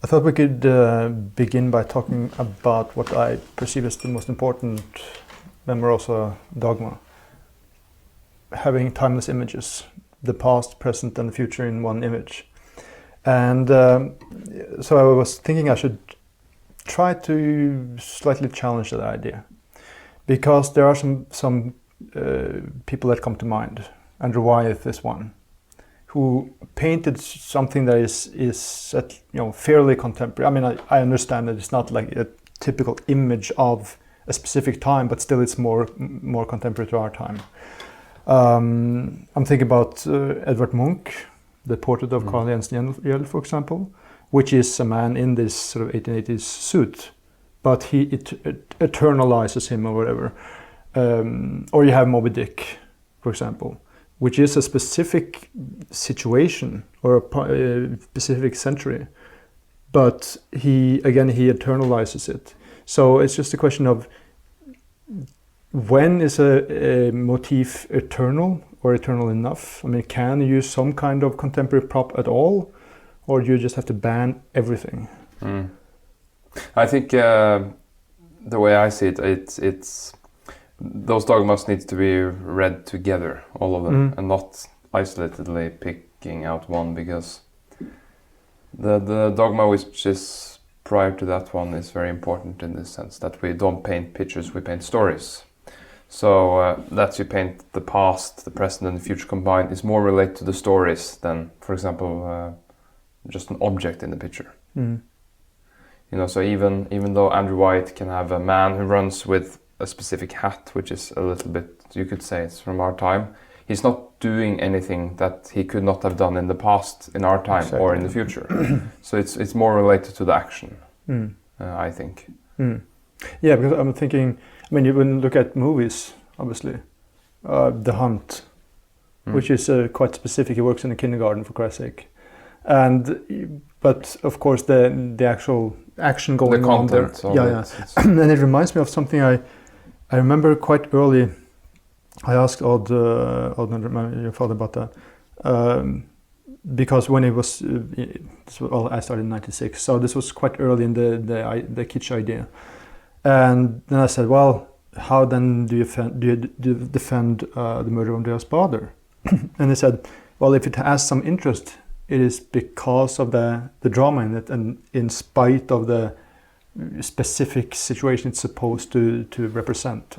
thought we could begin by talking about what I perceive as the most important Memorosa dogma. Having timeless images, the past, present and the future in one image. And so I was thinking I should try to slightly challenge that idea. Because there are some people that come to mind. Andrew Wyeth is one, who painted something that is fairly contemporary. I mean, I understand that it's not like a typical image of a specific time, but still it's more contemporary to our time. I'm thinking about Edvard Munch, the portrait of Carl August Klevjer, for example, which is a man in this sort of 1880s suit, but he eternalizes him or whatever. Or you have Moby Dick, for example, which is a specific situation or a specific century, but he eternalizes it. So it's just a question of when is a motif eternal or eternal enough? I mean, can you use some kind of contemporary prop at all, or do you just have to ban everything? I think the way I see it, it's those dogmas need to be read together, all of them, and not isolatedly picking out one, because the dogma which is prior to that one is very important in this sense that we don't paint pictures, we paint stories. So that you paint the past, the present and the future combined is more related to the stories than, for example, just an object in the picture. So even though Andrew Wyeth can have a man who runs with a specific hat, which is a little bit, you could say it's from our time, he's not doing anything that he could not have done in the past, in our time, or in the future. So it's more related to the action, I think. Yeah, because I'm thinking, I mean, you when look at movies, obviously, The Hunt, which is quite specific. He works in a kindergarten, for Christ's sake, but of course the actual action going on there. And it reminds me of something I remember quite early. I asked Odd Nerdrum, your father, about that because when it was, I started in '96, so this was quite early in the kitsch idea. And then I said, well, how then do you defend the murder of Andreas Baader? And he said, well, if it has some interest, it is because of the drama in it, and in spite of the specific situation it's supposed to represent.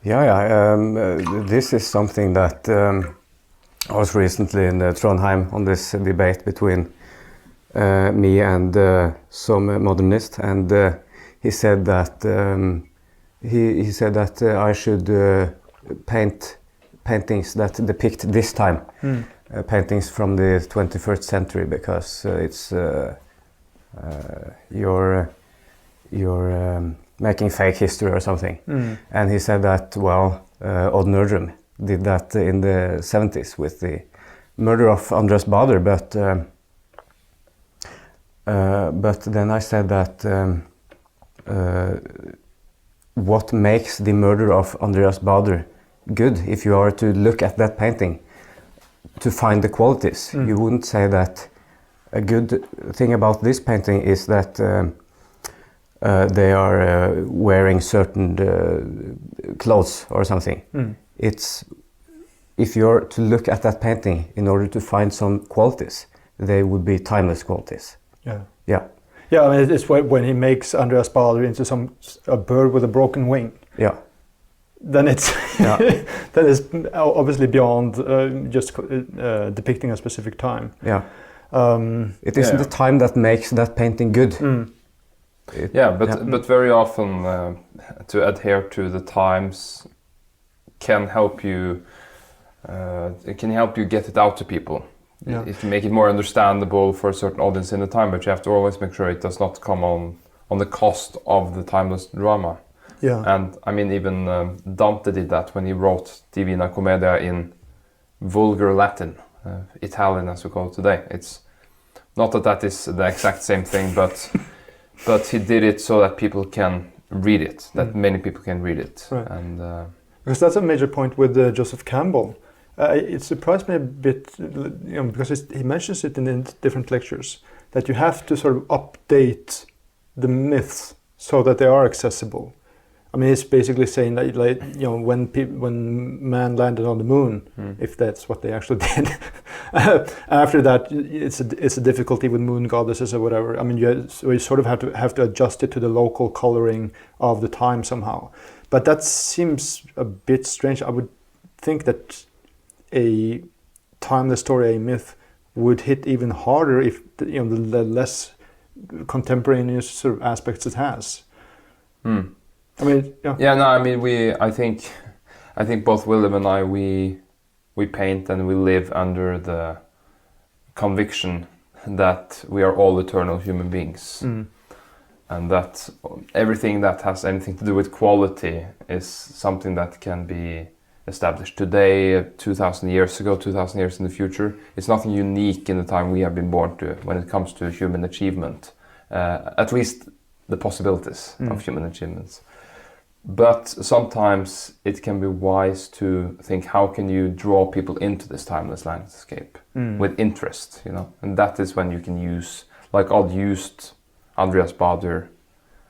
This is something that I was recently in Trondheim on this debate between me and some modernist, and he said that he said that I should paint paintings that depict this time, paintings from the 21st century, because it's you're making fake history or something. And he said that, well, Öde Nerdrum did that in the 70s with the murder of Andreas Baader, but then I said that what makes the murder of Andreas Baader good, if you are to look at that painting to find the qualities, you wouldn't say that a good thing about this painting is that they are wearing certain clothes or something. It's, if you're to look at that painting in order to find some qualities, they would be timeless qualities. Yeah, I mean, it's when he makes Andreas Baader into a bird with a broken wing. Yeah. Then it's that is obviously beyond just depicting a specific time. Yeah. It isn't the time that makes that painting good. But very often to adhere to the times can help you. It can help you get it out to people. It can make it more understandable for a certain audience in the time, but you have to always make sure it does not come on the cost of the timeless drama. And I mean, even Dante did that when he wrote Divina Commedia in vulgar Latin, Italian as we call it today. It's not that is the exact same thing, but he did it so that people can read it, that many people can read it. And because that's a major point with Joseph Campbell. It surprised me a bit, because he mentions it in different lectures, that you have to sort of update the myths so that they are accessible. I mean, it's basically saying that, like, you know, when man landed on the moon, if that's what they actually did, after that, it's a difficulty with moon goddesses or whatever. I mean, you sort of have to adjust it to the local coloring of the time somehow. But that seems a bit strange. I would think that a timeless story, a myth, would hit even harder if the less contemporaneous sort of aspects it has. I mean, yeah. Yeah, no, I mean, I think both William and I, we paint and we live under the conviction that we are all eternal human beings, and that everything that has anything to do with quality is something that can be established today, 2,000 years ago, 2,000 years in the future. It's nothing unique in the time we have been born to when it comes to human achievement, at least the possibilities of human achievements. But sometimes it can be wise to think, how can you draw people into this timeless landscape with interest, you know? And that is when you can use, like Odd used Andreas Baader.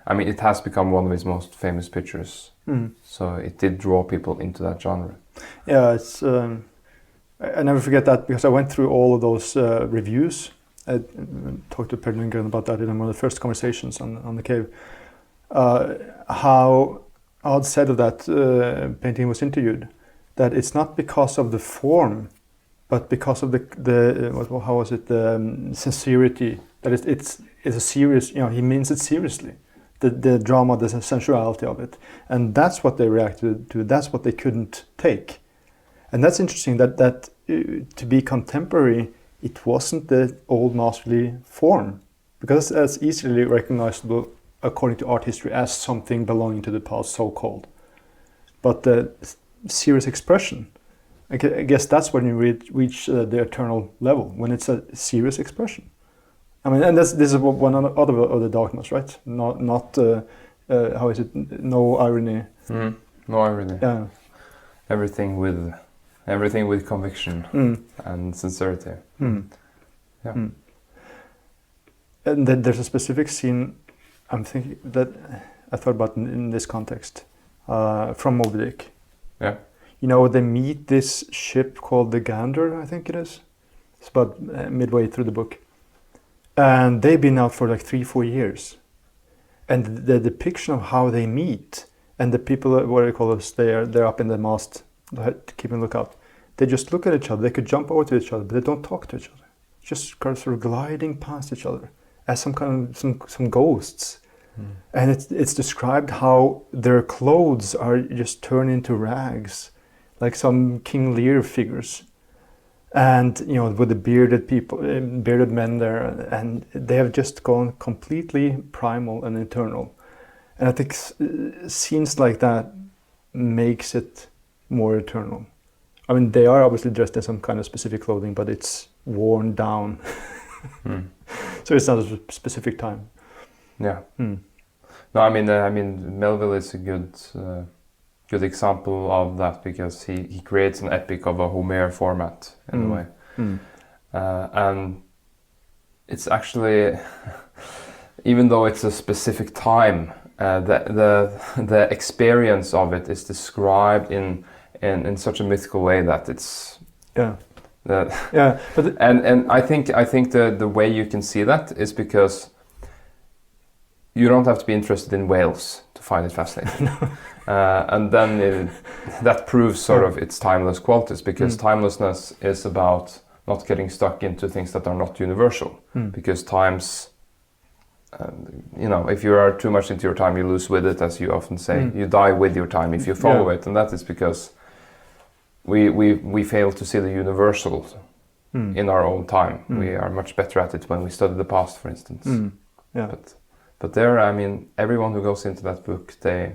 I mean, it has become one of his most famous pictures. So it did draw people into that genre. Yeah, it's. I never forget that, because I went through all of those reviews. I talked to Per Lundgren about that in one of the first conversations on the cave. How Odd said of that painting was interviewed, that it's not because of the form, but because of the sincerity. That it's a serious, you know, he means it seriously. The drama, the sensuality of it, and that's what they reacted to. That's what they couldn't take, and that's interesting. That to be contemporary, it wasn't the old masterly form, because that's easily recognizable according to art history as something belonging to the past, so-called. But the serious expression, I guess that's when you reach the eternal level, when it's a serious expression. I mean, and this is one of the dogmas, right? Not how is it? No irony. No irony. Yeah. Everything with conviction and sincerity. Yeah. And then there's a specific scene I'm thinking that I thought about in this context from Moby Dick. Yeah. You know, they meet this ship called the Gander, I think it is. It's about midway through the book. And they've been out for like 3-4 years. And the depiction of how they meet, and the people, what do you call us, they're up in the mast, keeping a lookout. They just look at each other. They could jump over to each other, but they don't talk to each other. Just kind of sort of gliding past each other as some ghosts. And it's described how their clothes are just turned into rags, like some King Lear figures. And, you know, with the bearded men there, and they have just gone completely primal and eternal. And I think scenes like that makes it more eternal. I mean, they are obviously dressed in some kind of specific clothing, but it's worn down. So it's not a specific time. Yeah. No, I mean, Melville is a good example of that, because he creates an epic of a Homer format in a way, and it's actually, even though it's a specific time, the experience of it is described in such a mythical way that it's but and I think the way you can see that is because you don't have to be interested in whales to find it fascinating. And then that proves sort of its timeless qualities, because timelessness is about not getting stuck into things that are not universal. Because times, you know, if you are too much into your time, you lose with it, as you often say. You die with your time if you follow it, and that is because we fail to see the universal in our own time. We are much better at it when we study the past, for instance. But there, I mean, everyone who goes into that book, I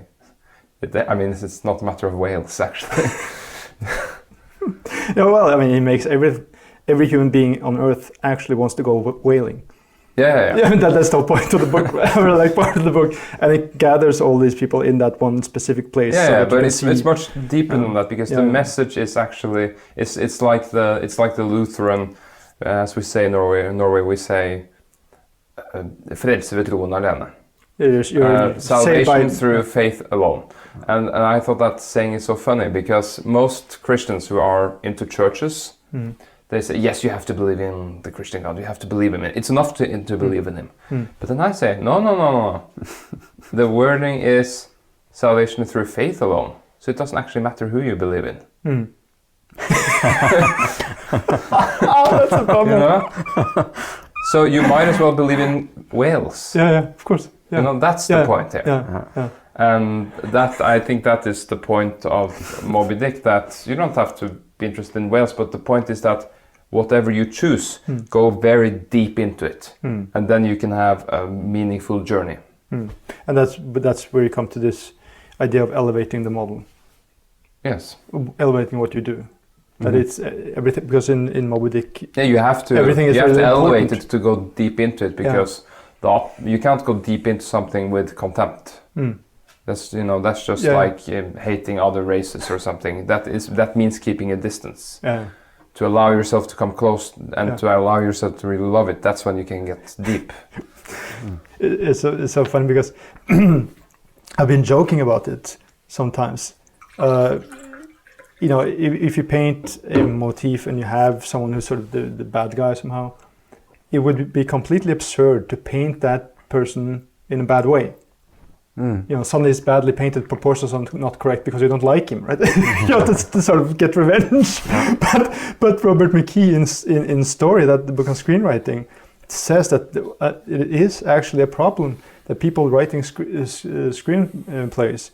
mean, it's not a matter of whales, actually. No, well, I mean, it makes every human being on Earth actually wants to go whaling. Yeah. That's the whole point of the book, or like part of the book, and it gathers all these people in that one specific place. Yeah, but it's much deeper than that, because the message is actually it's like the Lutheran, as we say in Norway we say, frelse ved troen alene. You're Salvation through faith alone. And I thought that saying is so funny because most Christians who are into churches, they say, yes, you have to believe in the Christian God, you have to believe in him. It's enough to believe in him. But then I say, no. The wording is salvation through faith alone. So it doesn't actually matter who you believe in. Oh, that's a problem. You know? So you might as well believe in whales. Yeah, of course. Yeah. You know, that's the point here. Yeah. And that, I think that is the point of Moby Dick, that you don't have to be interested in whales, but the point is that whatever you choose, go very deep into it. And then you can have a meaningful journey. And that's where you come to this idea of elevating the model. Yes. Elevating what you do. That it's everything, because in Moby Dick, you have to everything is you have really to elevate important. it to go deep into it, because you can't go deep into something with contempt. That's just like hating other races or something. That means keeping a distance. To allow yourself to come close and to allow yourself to really love it. That's when you can get deep. It's so funny because I've been joking about it sometimes. If you paint a motif and you have someone who's sort of the bad guy somehow, it would be completely absurd to paint that person in a bad way. Suddenly it's badly painted, proportions are not correct because you don't like him, right? To sort of get revenge. But Robert McKee in Story, that the book on screenwriting, says that it is actually a problem that people writing screenplays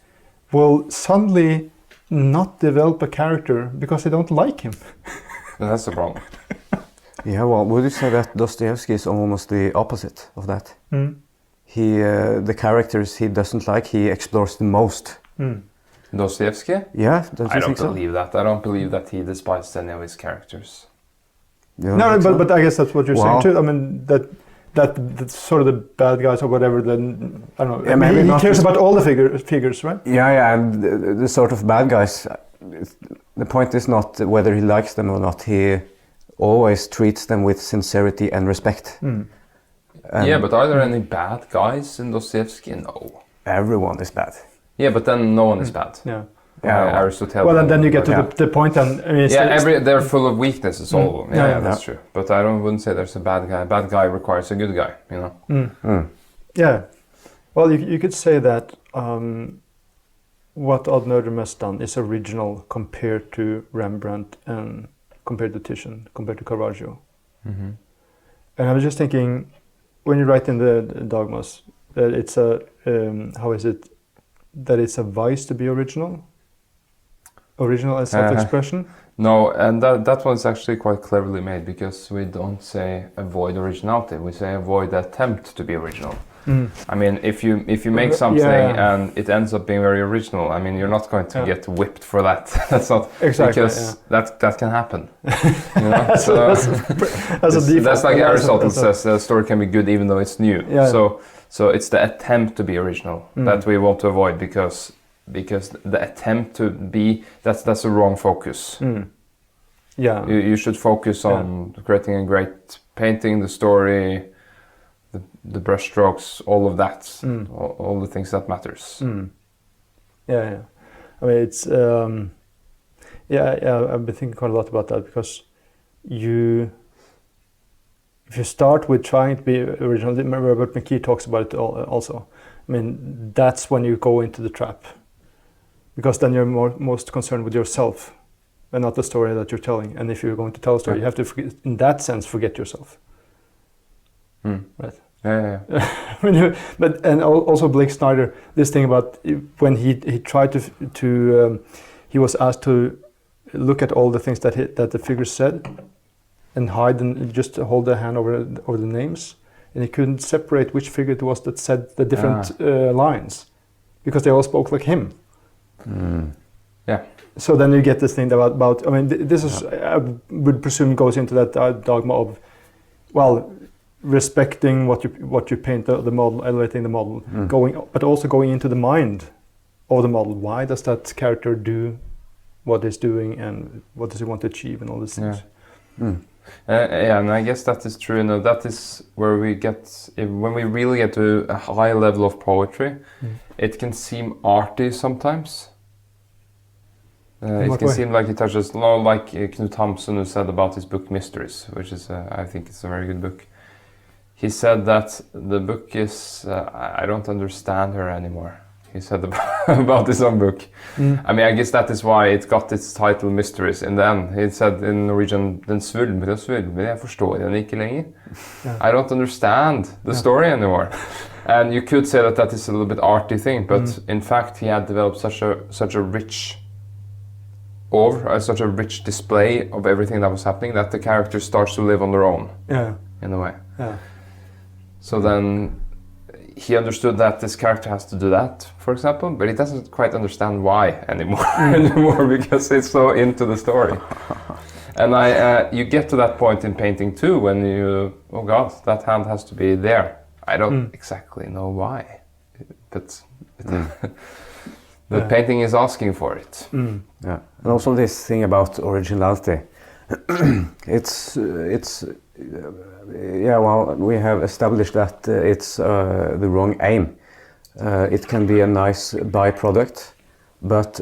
will suddenly not develop a character because they don't like him. That's the problem. Yeah, well, would you say that Dostoevsky is almost the opposite of that? The characters he doesn't like, he explores the most. Dostoevsky? Yeah, don't you I don't think so? believe that. I don't believe that he despised any of his characters. But I guess that's what you're saying too. I mean that sort of the bad guys or whatever. Then I don't know. Yeah, maybe he cares about all the figures, right? Yeah, and the sort of bad guys. The point is not whether he likes them or not. He always treats them with sincerity and respect. Yeah, but are there any bad guys in Dostoevsky? No. Everyone is bad. Yeah, but then no one is bad. Yeah. Aristotle. Well, and then you get to the point, and I mean, they're full of weaknesses. All of them. Yeah, that's true. But I wouldn't say there's a bad guy. A bad guy requires a good guy. You know. Yeah. Well, you could say that what Öde Nerdrum has done is original compared to Rembrandt and compared to Titian, compared to Caravaggio. And I was just thinking, when you write in the Dogmas, that it's a that it's a vice to be original as self-expression? No, and that one's actually quite cleverly made, because we don't say avoid originality, we say avoid the attempt to be original. I mean, if you make something and it ends up being very original, I mean, you're not going to get whipped for that. That's not exactly, because that can happen. You know? That's like Aristotle says, a story can be good even though it's new. So it's the attempt to be original that we want to avoid, because the attempt to be, that's the wrong focus. You should focus on creating a great painting, the story, the brush strokes, all of that, all the things that matters. I mean, it's I've been thinking quite a lot about that, because if you start with trying to be original, Robert McKee talks about it also. I mean, that's when you go into the trap, because then you're most concerned with yourself and not the story that you're telling. And if you're going to tell a story, you have to, in that sense, forget yourself. Right. Yeah. And also Blake Snyder, this thing about when he tried to he was asked to look at all the things that the figures said and hide and just hold their hand over the names, and he couldn't separate which figure it was that said the different lines, because they all spoke like him. Yeah. So then you get this thing about I mean, this is I would presume goes into that dogma of, well, respecting what you paint the model, elevating the model, but also going into the mind of the model. Why does that character do what it's doing, and what does he want to achieve, and all these things? Yeah, and I guess that is true. No, that is where we get, when we really get to a high level of poetry, it can seem arty sometimes. It can seem like it touches, like Knut Hamsun, who said about his book Mysteries, which is, I think it's a very good book. He said that the book is, I don't understand her anymore. He said about his own book. I mean, I guess that is why it got its title Mysteries in the end. He said in Norwegian, Den svulmer og svulmer, jeg forstår den ikke lenger. I don't understand the story anymore. And you could say that that is a little bit arty thing, but in fact he had developed such a rich such a rich display of everything that was happening that the character starts to live on their own in a way. So then he understood that this character has to do that, for example, but he doesn't quite understand why anymore because it's so into the story. And you get to that point in painting too when you, oh God, that hand has to be there. I don't exactly know why, but the painting is asking for it. Yeah, and also this thing about originality. it's yeah, well, we have established that it's the wrong aim. It can be a nice byproduct, but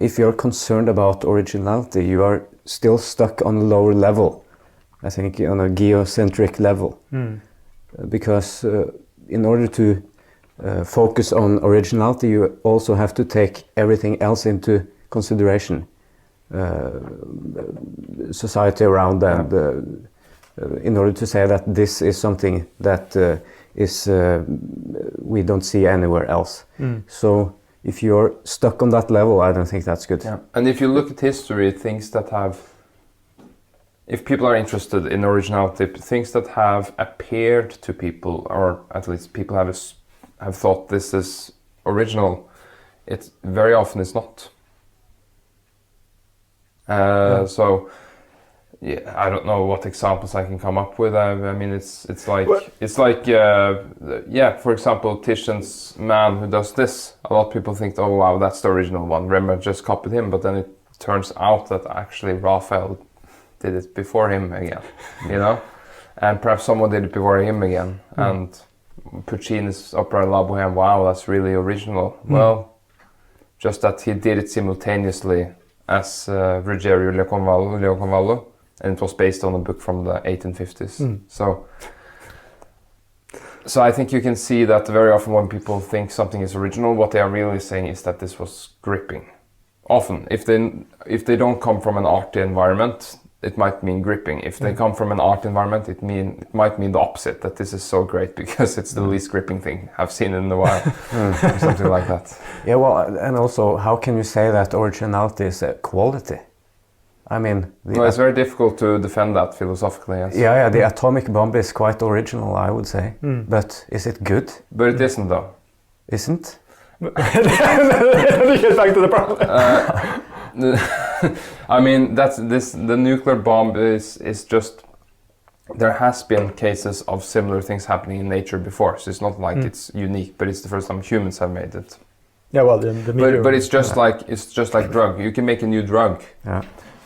if you're concerned about originality, you are still stuck on a lower level, I think, on a geocentric level. Because in order to focus on originality, you also have to take everything else into consideration. Society around and in order to say that this is something that we don't see anywhere else. So if you're stuck on that level, I don't think that's good. Yeah. And if you look at history, things that have, if people are interested in originality, things that have appeared to people, or at least people have thought this is original, it very often is not. So, yeah, I don't know what examples I can come up with. I mean, it's like yeah. For example, Titian's man who does this. A lot of people think, oh wow, that's the original one. Rembrandt just copied him, but then it turns out that actually Raphael did it before him again, you know, and perhaps someone did it before him again. And Puccini's opera La Bohème, wow, that's really original. Well, just that he did it simultaneously as Ruggiero Leoncavallo, and it was based on a book from the 1850s. So I think you can see that very often when people think something is original, what they are really saying is that this was gripping. Often, if they don't come from an arty environment, it might mean gripping. If they come from an art environment, it might mean the opposite, that this is so great because it's the least gripping thing I've seen in a while, or something like that. Yeah, well, and also, how can you say that originality is a quality? I mean... Well, it's very difficult to defend that philosophically, yes. Yeah, the atomic bomb is quite original, I would say. But is it good? But it isn't, though. Isn't? Let me get back to the problem. I mean, the nuclear bomb is just, there has been cases of similar things happening in nature before, so it's not like it's unique, but it's the first time humans have made it. Yeah, well, the meteor, but it's just like drug. You can make a new drug,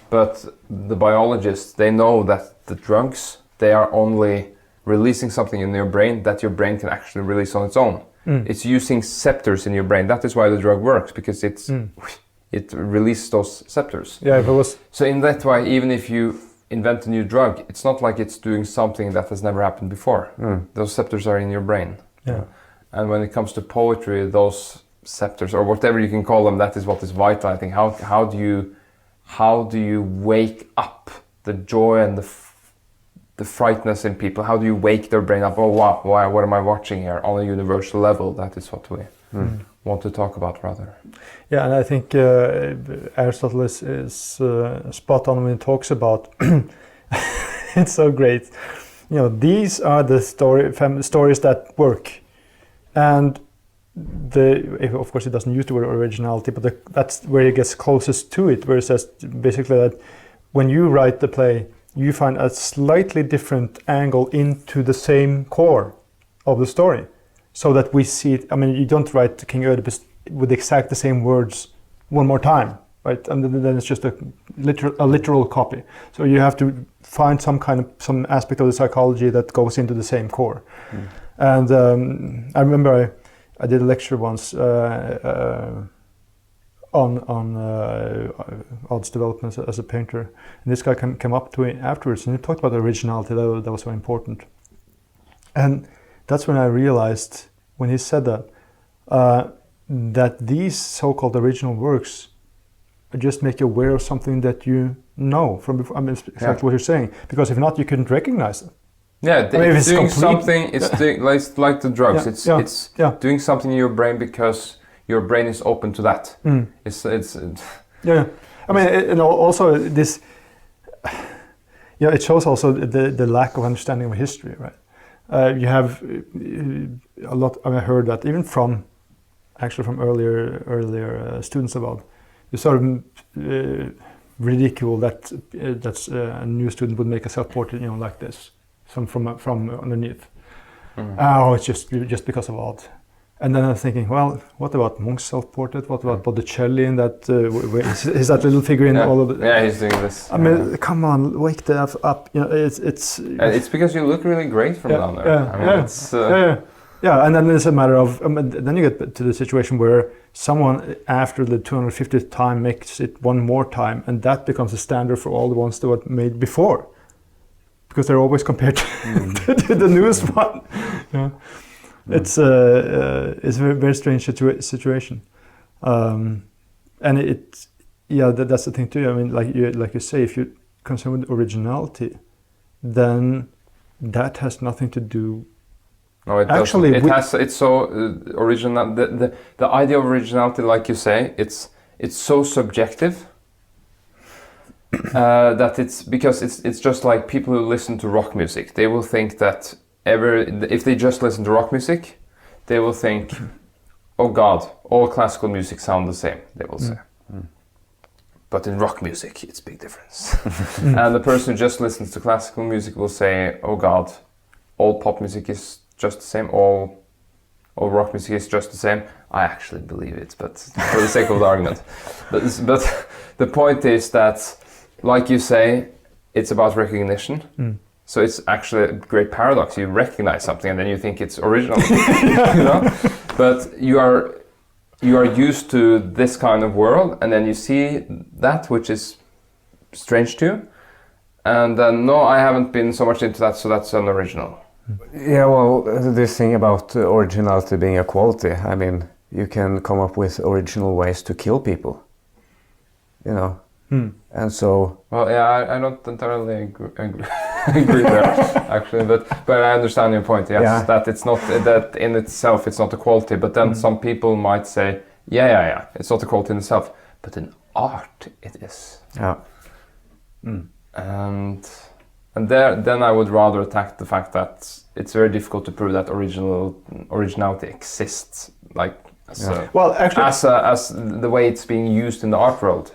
but the biologists, they know that the drugs, they are only releasing something in your brain that your brain can actually release on its own. It's using receptors in your brain. That is why the drug works, because it releases those receptors. Yeah, if it was... So in that way, even if you invent a new drug, it's not like it's doing something that has never happened before. Those receptors are in your brain. Yeah. And when it comes to poetry, those receptors, or whatever you can call them, that is what is vital, I think. How do you wake up the joy and the frightness in people? How do you wake their brain up? Oh wow, what am I watching here? On a universal level, that is what we want to talk about, rather. Yeah, and I think Aristotle is spot on when he talks about it's so great. You know, these are the stories that work, and of course it doesn't use the word originality, but that's where it gets closest to it, where it says basically that when you write the play, you find a slightly different angle into the same core of the story, so that we see it. I mean, you don't write King Oedipus with exact the same words one more time. right? And then it's just a literal copy. So you have to find some aspect of the psychology that goes into the same core. And I remember I did a lecture once on Odd's development as a painter, and this guy came up to me afterwards, and he talked about originality. That was so important, and that's when I realized, when he said that, that these so-called original works just make you aware of something that you know from before. I mean, it's exactly what you're saying, because if not, you couldn't recognize it. Yeah, it's doing something. It's doing like the drugs. It's doing something in your brain because your brain is open to that. It's yeah. I mean, and also this. It shows also the lack of understanding of history, right? You have a lot. I heard that even from earlier students about. You sort of ridicule that a new student would make a self-portrait, like this, from underneath. Oh, it's just because of Odd. And then I'm thinking, well, what about Munch's self-portrait? What about Botticelli in that? Is that little figure in all of the? Yeah, he's doing this. I mean, come on, wake the F up. It's. It's because you look really great from down there. Yeah, and then it's a matter of, then you get to the situation where someone after the 250th time makes it one more time, and that becomes a standard for all the ones that were made before, because they're always compared to the newest one. It's a very strange situation, and that's the thing too. I mean, like you say, if you're concerned with originality, then that has nothing to do. No, it actually doesn't. It's so original. The idea of originality, like you say, it's so subjective that it's just like people who listen to rock music. They will think that if they just listen to rock music, they will think, oh God, all classical music sound the same. They will say, but in rock music, it's a big difference. And the person who just listens to classical music will say, oh God, all pop music is just the same, all rock music is just the same. I actually believe it, but for the sake of the argument. But the point is that, like you say, it's about recognition. So it's actually a great paradox. You recognize something and then you think it's original, But you are used to this kind of world, and then you see that which is strange to you, and then no, I haven't been so much into that, so that's unoriginal. Yeah, well, this thing about originality being a quality, I mean, you can come up with original ways to kill people, and so... Well, yeah, I don't entirely agree there, actually, but I understand your point, yes, that it's not, that in itself it's not a quality, but then some people might say, yeah, it's not a quality in itself, but in art it is. Yeah. And then I would rather attack the fact that it's very difficult to prove that originality exists, like as the way it's being used in the art world.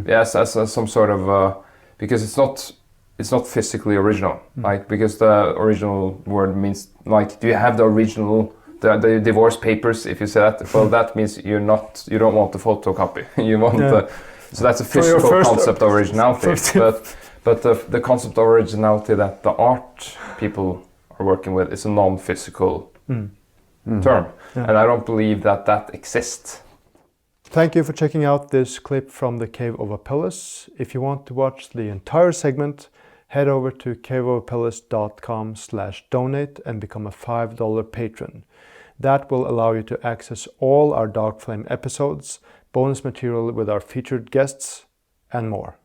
Yes, as some sort of because it's not physically original, like, because the original word means, like, do you have the original the divorce papers? If you say that, well, that means you don't want the photocopy. You want so that's a physical concept of originality, but the concept of originality that the art people are working with is a non-physical term, and I don't believe that exists. Thank you for checking out this clip from the Cave of Apelles. If you want to watch the entire segment, head over to caveofapelles.com/donate and become a $5 patron. That will allow you to access all our Dark Flame episodes, bonus material with our featured guests, and more.